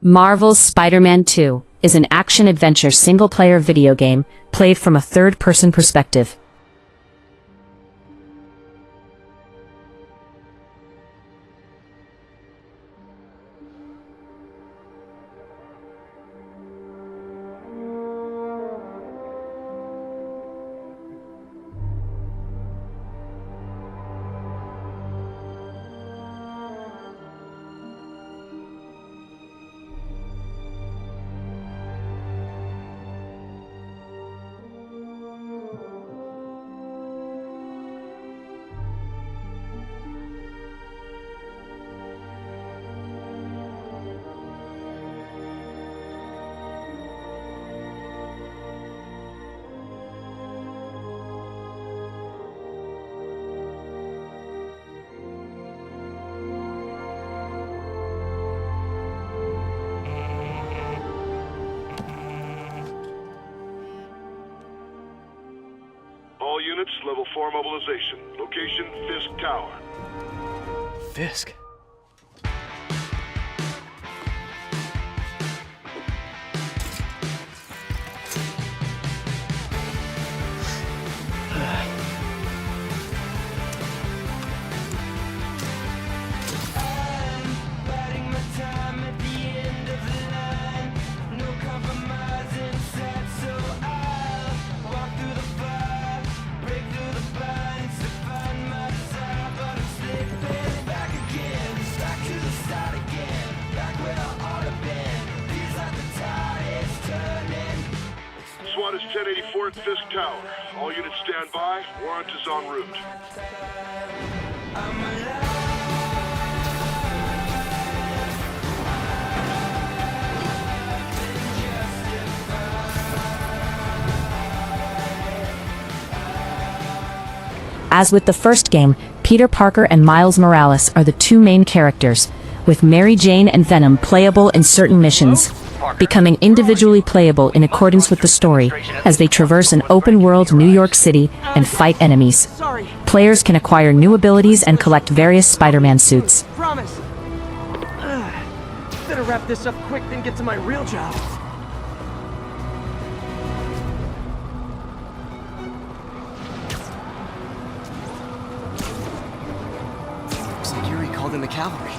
Marvel's Spider-Man 2 is an action-adventure single-player video game played from a third-person perspective. All units, level 4 mobilization. Location, Fisk Tower. Fisk? SWAT is 1084 at Fisk Tower. All units stand by. Warrant is en route. As with the first game, Peter Parker and Miles Morales are the two main characters, with Mary Jane and Venom playable in certain missions, becoming individually playable in accordance with the story as they traverse an open-world New York City and fight enemies. Players can acquire new abilities and collect various Spider-Man suits. Promise. Better wrap this up quick than get to my real job. Looks like Yuri called in the cavalry.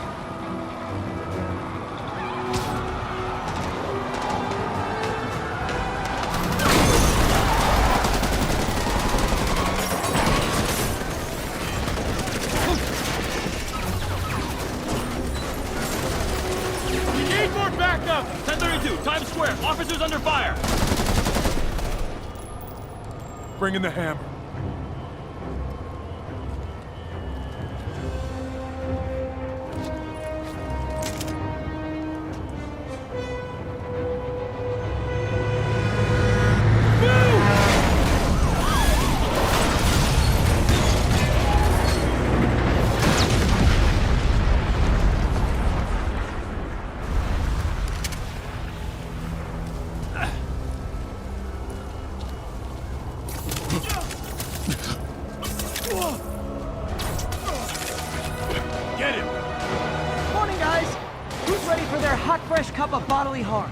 Backup! 1032, Times Square. Officers under fire. Bring in the hammer. Get him! Morning, guys! Who's ready for their hot, fresh cup of bodily harm?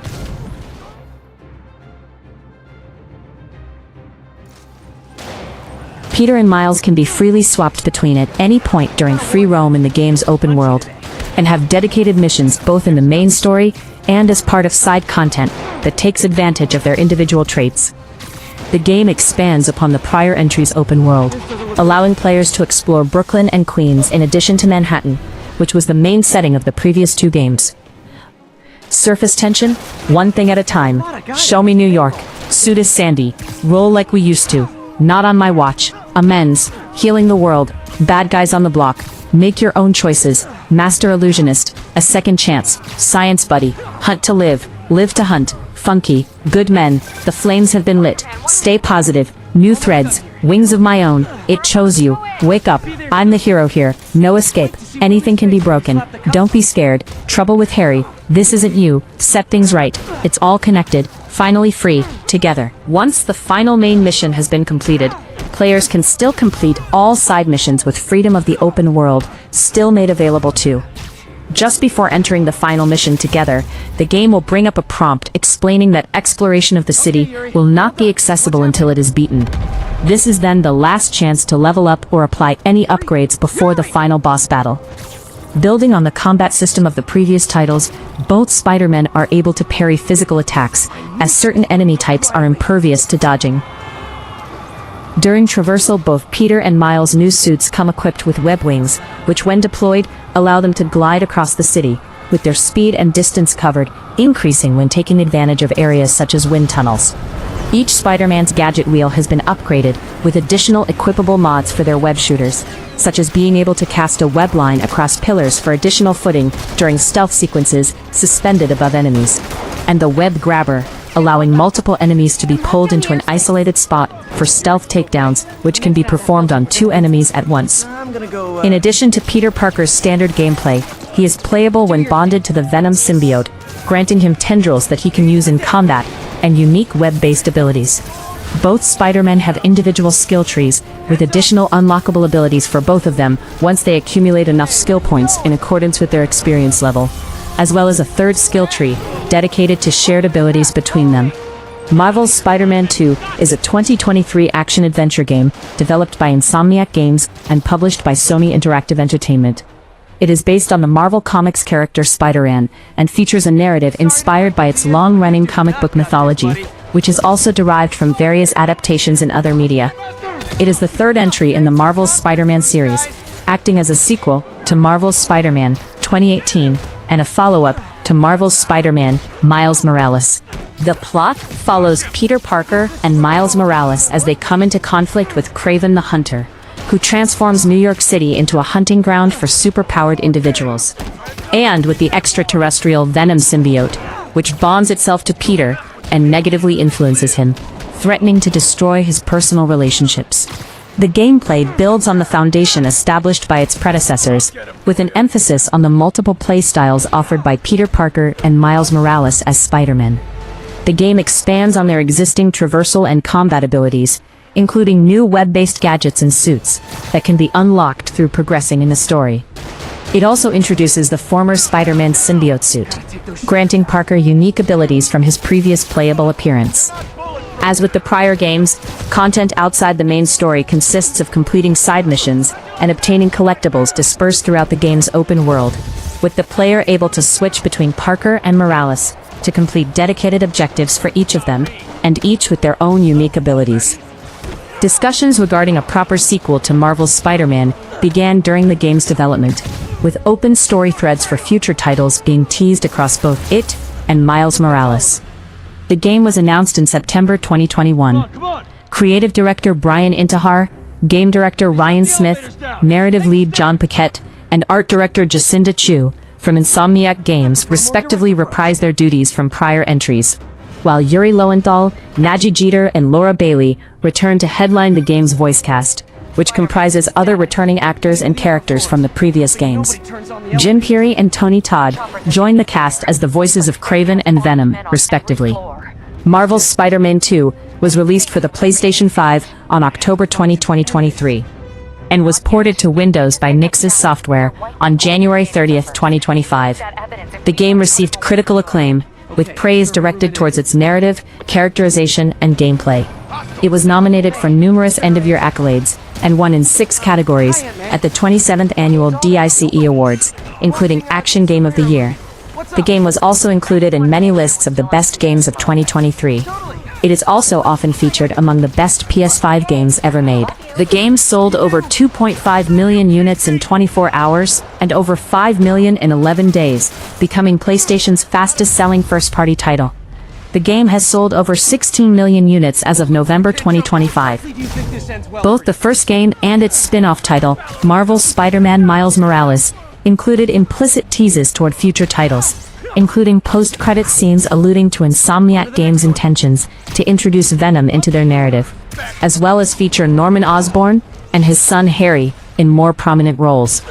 Peter and Miles can be freely swapped between at any point during free roam in the game's open world, and have dedicated missions both in the main story and as part of side content that takes advantage of their individual traits. The game expands upon the prior entry's open world, allowing players to explore Brooklyn and Queens in addition to Manhattan, which was the main setting of the previous two games. Surface tension, one thing at a time. Show me New York. Suit is Sandy. Roll like we used to. Not on my watch. Amends. Healing the world. Bad guys on the block. Make your own choices. Master illusionist. A second chance. Science buddy. Hunt to live. Live to hunt. Funky. Good men. The flames have been lit. Stay positive. New threads. Wings of my own. It chose you. Wake up. I'm the hero here. No escape. Anything can be broken. Don't be scared. Trouble with Harry. This isn't you. Set things right. It's all connected. Finally free. Together. Once the final main mission has been completed, players can still complete all side missions with freedom of the open world still made available too. Just before entering the final mission together, the game will bring up a prompt explaining that exploration of the city will not be accessible until it is beaten. This is then the last chance to level up or apply any upgrades before the final boss battle. Building on the combat system of the previous titles, both Spider-Men are able to parry physical attacks, as certain enemy types are impervious to dodging. During traversal, both Peter and Miles' new suits come equipped with web wings, which when deployed, allow them to glide across the city, with their speed and distance covered, increasing when taking advantage of areas such as wind tunnels. Each Spider-Man's gadget wheel has been upgraded with additional equipable mods for their web shooters, such as being able to cast a web line across pillars for additional footing during stealth sequences suspended above enemies, and the web grabber, allowing multiple enemies to be pulled into an isolated spot for stealth takedowns, which can be performed on 2 enemies at once. In addition to Peter Parker's standard gameplay, he is playable when bonded to the Venom symbiote, granting him tendrils that he can use in combat, and unique web-based abilities. Both Spider-Men have individual skill trees, with additional unlockable abilities for both of them once they accumulate enough skill points in accordance with their experience level, as well as a third skill tree dedicated to shared abilities between them. Marvel's Spider-Man 2 is a 2023 action-adventure game developed by Insomniac Games and published by Sony Interactive Entertainment. It is based on the Marvel Comics character Spider-Man and features a narrative inspired by its long-running comic book mythology, which is also derived from various adaptations in other media. It is the third entry in the Marvel's Spider-Man series, acting as a sequel to Marvel's Spider-Man 2018 and a follow-up to Marvel's Spider-Man Miles Morales. The plot follows Peter Parker and Miles Morales as they come into conflict with Kraven the Hunter, who transforms New York City into a hunting ground for superpowered individuals, and with the extraterrestrial Venom symbiote, which bonds itself to Peter and negatively influences him, threatening to destroy his personal relationships. The gameplay builds on the foundation established by its predecessors, with an emphasis on the multiple playstyles offered by Peter Parker and Miles Morales as Spider-Man. The game expands on their existing traversal and combat abilities, including new web-based gadgets and suits that can be unlocked through progressing in the story. It also introduces the former Spider-Man symbiote suit, granting Parker unique abilities from his previous playable appearance. As with the prior games, content outside the main story consists of completing side missions and obtaining collectibles dispersed throughout the game's open world, with the player able to switch between Parker and Morales to complete dedicated objectives for each of them, and each with their own unique abilities. Discussions regarding a proper sequel to Marvel's Spider-Man began during the game's development, with open story threads for future titles being teased across both it and Miles Morales. The game was announced in September 2021. Creative director Brian Intihar, game director Ryan Smith, narrative lead John Paquette, and art director Jacinda Chu from Insomniac Games respectively reprised their duties from prior entries, while Yuri Lowenthal, Naji Jeter, and Laura Bailey returned to headline the game's voice cast, which comprises other returning actors and characters from the previous games. Jim Peary and Tony Todd joined the cast as the voices of Kraven and Venom, respectively. Marvel's Spider-Man 2 was released for the PlayStation 5 on October 20, 2023, and was ported to Windows by Nixxes Software on January 30, 2025. The game received critical acclaim, with praise directed towards its narrative, characterization, and gameplay. It was nominated for numerous end-of-year accolades, and won in 6 categories at the 27th Annual DICE Awards, including Action Game of the Year. The game was also included in many lists of the best games of 2023. It is also often featured among the best PS5 games ever made. The game sold over 2.5 million units in 24 hours, and over 5 million in 11 days, becoming PlayStation's fastest-selling first-party title. The game has sold over 16 million units as of November 2025. Both the first game and its spin-off title, Marvel's Spider-Man Miles Morales, included implicit teases toward future titles, including post-credit scenes alluding to Insomniac Games' intentions to introduce Venom into their narrative, as well as feature Norman Osborn and his son Harry in more prominent roles.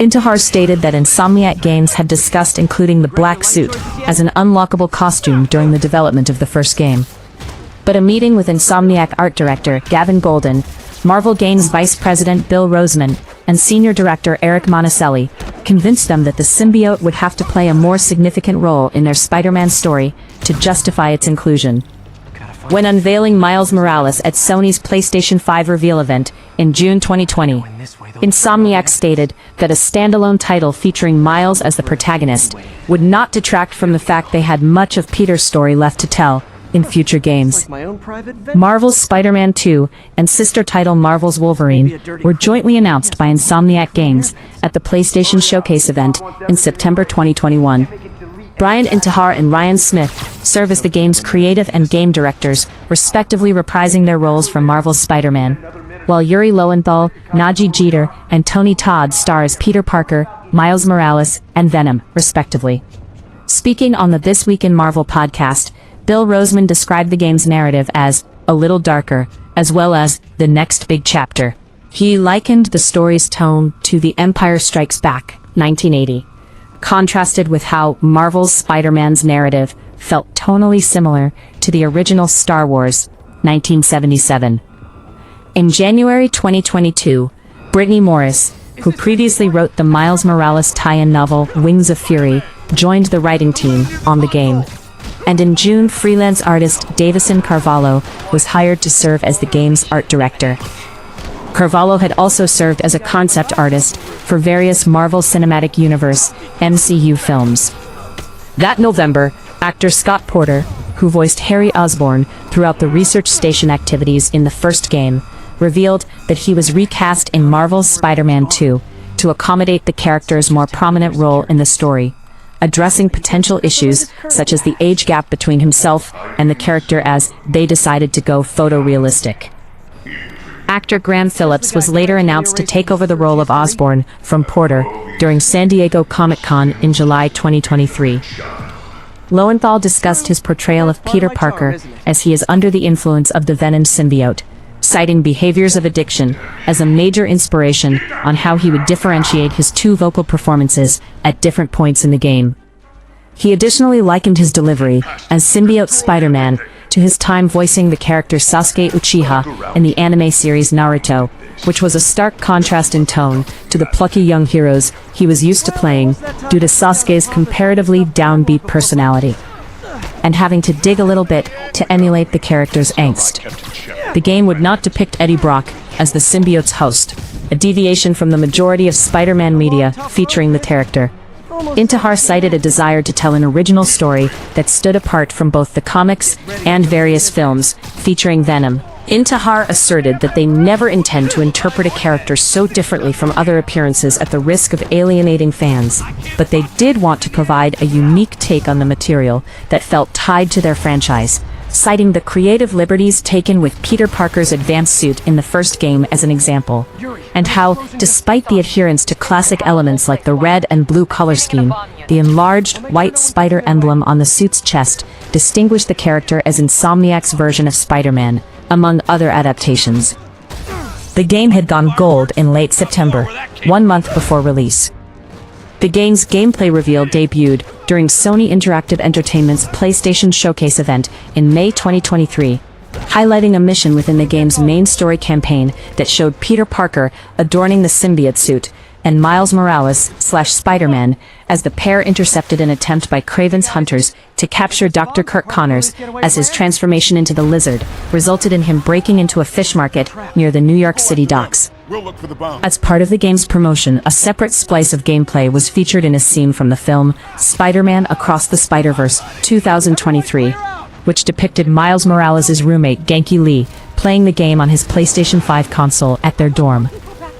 Intihar stated that Insomniac Games had discussed including the black suit as an unlockable costume during the development of the first game. But a meeting with Insomniac art director Gavin Golden, Marvel Games vice president Bill Roseman, and senior director Eric Monacelli convinced them that the symbiote would have to play a more significant role in their Spider-Man story to justify its inclusion. When unveiling Miles Morales at Sony's PlayStation 5 reveal event in June 2020, Insomniac stated that a standalone title featuring Miles as the protagonist would not detract from the fact they had much of Peter's story left to tell in future games. Marvel's Spider-Man 2 and sister title Marvel's Wolverine were jointly announced by Insomniac Games at the PlayStation Showcase event in September 2021. Brian Intihar and Ryan Smith serve as the game's creative and game directors, respectively reprising their roles from Marvel's Spider-Man, while Yuri Lowenthal, Najee Jeter, and Tony Todd star as Peter Parker, Miles Morales, and Venom, respectively. Speaking on the This Week in Marvel podcast, Bill Roseman described the game's narrative as a little darker, as well as the next big chapter. He likened the story's tone to The Empire Strikes Back, 1980. Contrasted with how Marvel's Spider-Man's narrative felt tonally similar to the original Star Wars, 1977. In January 2022, Brittany Morris, who previously wrote the Miles Morales tie-in novel Wings of Fury, joined the writing team on the game. And in June, freelance artist Davison Carvalho was hired to serve as the game's art director. Carvalho had also served as a concept artist for various Marvel Cinematic Universe (MCU) films. That November, actor Scott Porter, who voiced Harry Osborn throughout the research station activities in the first game, revealed that he was recast in Marvel's Spider-Man 2 to accommodate the character's more prominent role in the story, addressing potential issues such as the age gap between himself and the character as they decided to go photorealistic. Actor Graham Phillips was later announced to take over the role of Osborn from Porter during San Diego Comic-Con in July 2023. Lowenthal discussed his portrayal of Peter Parker as he is under the influence of the Venom symbiote, citing behaviors of addiction as a major inspiration on how he would differentiate his two vocal performances at different points in the game. He additionally likened his delivery as symbiote Spider-Man to his time voicing the character Sasuke Uchiha in the anime series Naruto, which was a stark contrast in tone to the plucky young heroes he was used to playing due to Sasuke's comparatively downbeat personality, and having to dig a little bit to emulate the character's angst. The game would not depict Eddie Brock as the symbiote's host, a deviation from the majority of Spider-Man media featuring the character. Intihar cited a desire to tell an original story that stood apart from both the comics and various films featuring Venom. Intihar asserted that they never intend to interpret a character so differently from other appearances at the risk of alienating fans, but they did want to provide a unique take on the material that felt tied to their franchise, citing the creative liberties taken with Peter Parker's advanced suit in the first game as an example, and how, despite the adherence to classic elements like the red and blue color scheme, the enlarged white spider emblem on the suit's chest distinguished the character as Insomniac's version of Spider-Man, among other adaptations. The game had gone gold in late September, 1 month before release. The game's gameplay reveal debuted during Sony Interactive Entertainment's PlayStation Showcase event in May 2023, highlighting a mission within the game's main story campaign that showed Peter Parker adorning the symbiote suit and Miles Morales/Spider-Man as the pair intercepted an attempt by Kraven's hunters to capture Dr. Kirk Connors as his transformation into the Lizard resulted in him breaking into a fish market near the New York City docks. As part of the game's promotion, a separate splice of gameplay was featured in a scene from the film Spider-Man Across the Spider-Verse 2023, which depicted Miles Morales' roommate Genki Lee playing the game on his PlayStation 5 console at their dorm.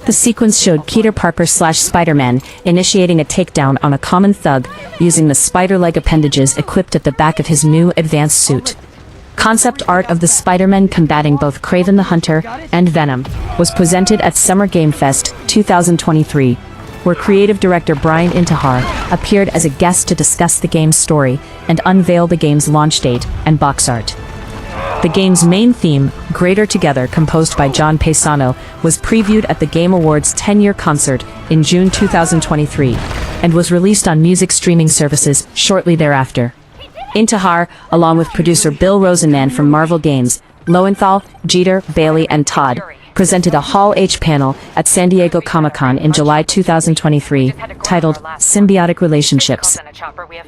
The sequence showed Peter Parker/Spider-Man initiating a takedown on a common thug using the spider-leg appendages equipped at the back of his new advanced suit. Concept art of the Spider-Man combating both Kraven the Hunter and Venom was presented at Summer Game Fest 2023, where creative director Brian Intihar appeared as a guest to discuss the game's story and unveil the game's launch date and box art. The game's main theme, Greater Together, composed by John Paisano, was previewed at the Game Awards 10-year concert in June 2023 and was released on music streaming services shortly thereafter. Intihar, along with producer Bill Rosenman from Marvel Games, Lowenthal, Jeter, Bailey, and Todd, presented a Hall H panel at San Diego Comic-Con in July 2023, titled Symbiotic Relationships.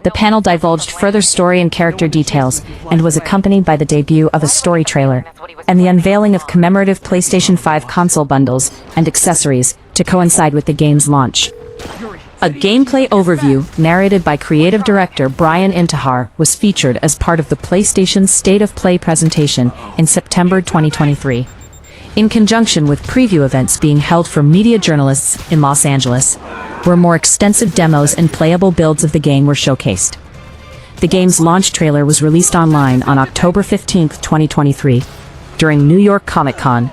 The panel divulged further story and character details, and was accompanied by the debut of a story trailer, and the unveiling of commemorative PlayStation 5 console bundles and accessories to coincide with the game's launch. A gameplay overview, narrated by creative director Brian Intihar, was featured as part of the PlayStation State of Play presentation in September 2023. In conjunction with preview events being held for media journalists in Los Angeles, where more extensive demos and playable builds of the game were showcased. The game's launch trailer was released online on October 15, 2023, during New York Comic-Con.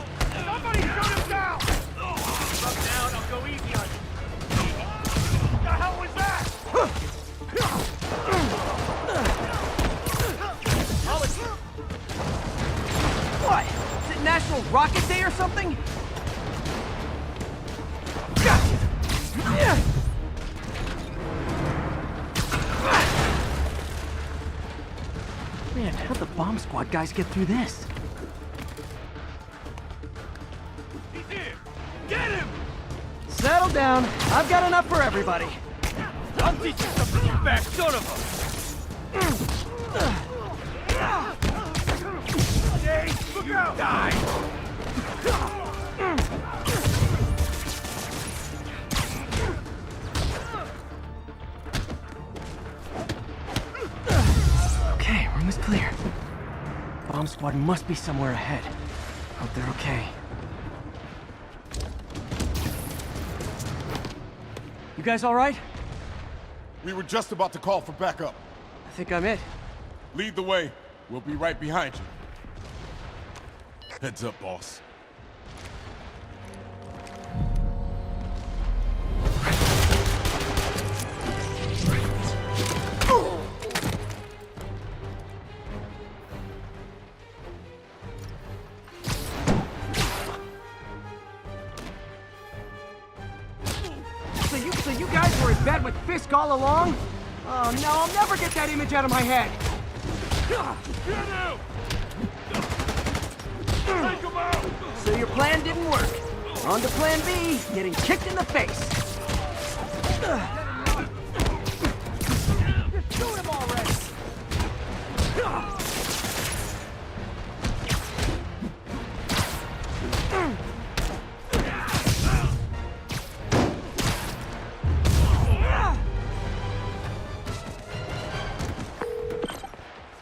National Rocket Day or something? Gotcha! Man, how'd the bomb squad guys get through this? He's here! Get him! Settle down. I've got enough for everybody. I'll teach you something, you back son of a... Look out! Die! Okay, room is clear. Bomb squad must be somewhere ahead. Hope they're okay. You guys all right? We were just about to call for backup. I think I'm it. Lead the way. We'll be right behind you. Heads up, boss. So you guys were in bed with Fisk all along? Oh no, I'll never get that image out of my head. Get him! Take him out! So your plan didn't work. On to plan B, getting kicked in the face. Just shoot him already!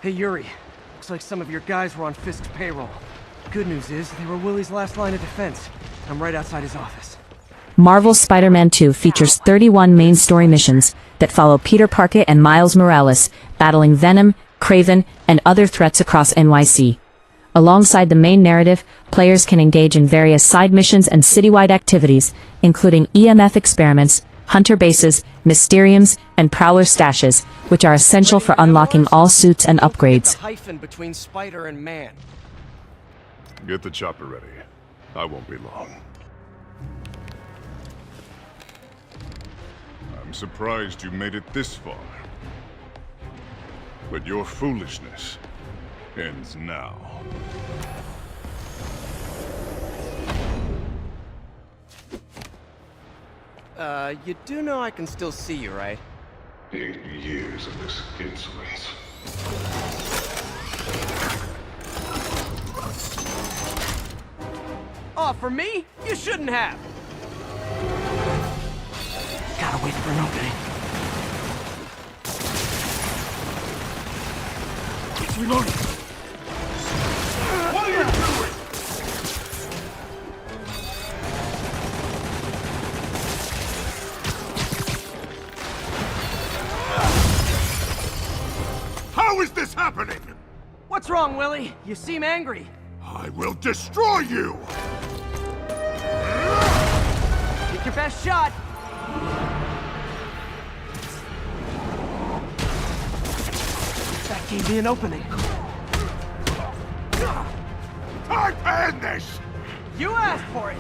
Hey Yuri, looks like some of your guys were on Fisk's payroll. Good news is, they were Willie's last line of defense. I'm right outside his office. Marvel's Spider-Man 2 features 31 main story missions that follow Peter Parker and Miles Morales battling Venom, Kraven, and other threats across NYC. Alongside the main narrative, players can engage in various side missions and citywide activities, including EMF experiments, hunter bases, Mysteriums, and Prowler stashes, which are essential for unlocking all suits and upgrades. The hyphen between Spider and Man. Get the chopper ready. I won't be long. I'm surprised you made it this far. But your foolishness ends now. You do know I can still see you, right? 8 years of this insolence. Oh, for me? You shouldn't have! Gotta wait for an opening. It's reloading. What are you doing? How is this happening? What's wrong, Willie? You seem angry. I will destroy you! Take your best shot. That gave me an opening. Time to end this! You asked for it.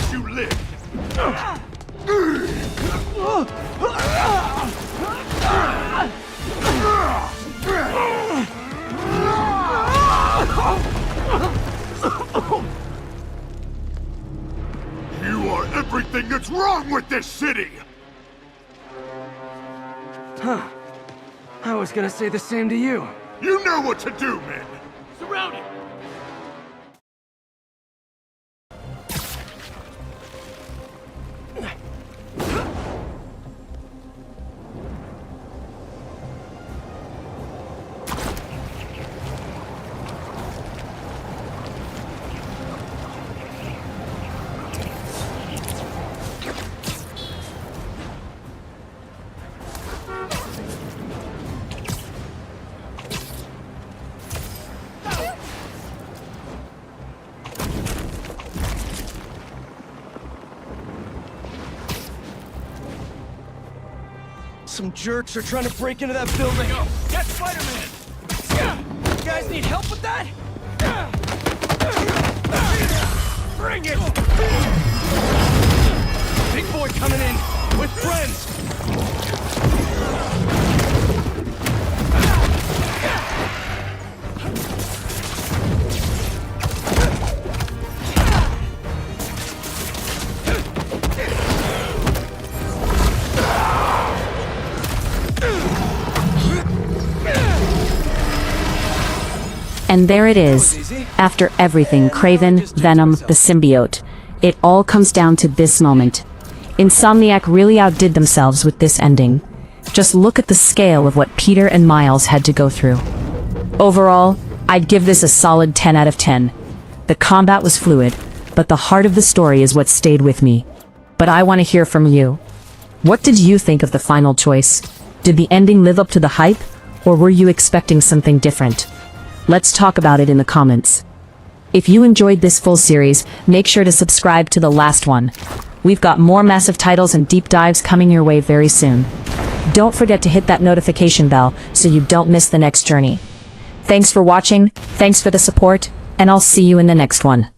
as you lived. You are everything that's wrong with this city! I was gonna say the same to you. You know what to do, men! Surround it! Some jerks are trying to break into that building. Go! Get Spider-Man! You guys need help with that? Bring it! Big boy coming in with friends! And there it is. After everything, Kraven, Venom, the symbiote. It all comes down to this moment. Insomniac really outdid themselves with this ending. Just look at the scale of what Peter and Miles had to go through. Overall, I'd give this a solid 10 out of 10. The combat was fluid, but the heart of the story is what stayed with me. But I want to hear from you. What did you think of the final choice? Did the ending live up to the hype, or were you expecting something different? Let's talk about it in the comments. If you enjoyed this full series, make sure to subscribe to the last one. We've got more massive titles and deep dives coming your way very soon. Don't forget to hit that notification bell so you don't miss the next journey. Thanks for watching, thanks for the support, and I'll see you in the next one.